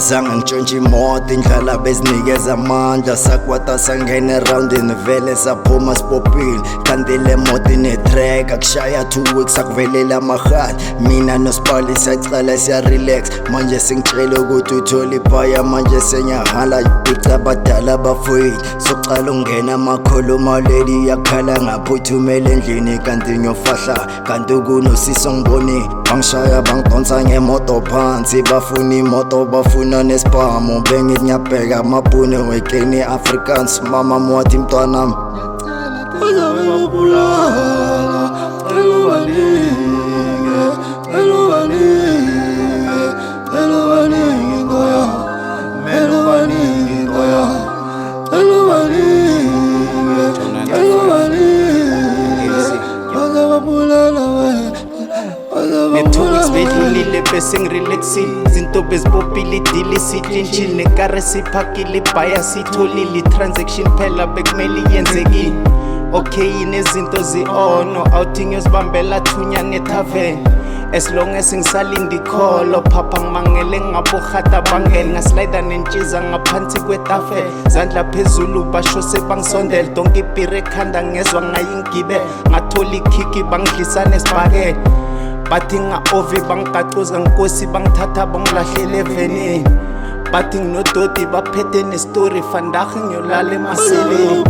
Zange ngitshontshe imoto indlala bezinikeza amandla sakwata sangena roundini vele saphuma sipopile kanti le moto ine-track akushaya 2 weeks akuvelela amahali mina noSpali siyacala siya-relax manje singitshela ukuthi uthole iphaya manje senyahala icabadala bafowethu soqala ungena amakhuluma leli yakhala ngaphuthumela endlini kanti ngiyofahla kanti kunosisi ngibone bangishaya bangidonsa ngemoto phansi bafuna imoto bafuna nesibhamu bengithi ngiyabheka amabhune wekeni Africans mama mwathi mntwanami Ne-2 weeks bedlulile bese ngirelaxile izinto bezibopile idili sitshintshile nekare siphakile ibhaya sitholile i-transaction phela bekumele iyenzekile okay inezinto zi-ono outing yozibambela thunya nethaveni as long as ngisalinde ikholo phapha ngimangele ngabohata bangele ngaslida nentshiza ngaphansi kwetafela zandla phezulu basho sebangisondela donke ibhire ekhanda ngezwa ngayingibe ngathola ikhiki bangidlisa nesibhakela bathi nga-ovi bangigacuza nkosi bangithatha bangilahlela evenini bathi nginododi baphethe nestori vandag ngiyolala emaseleni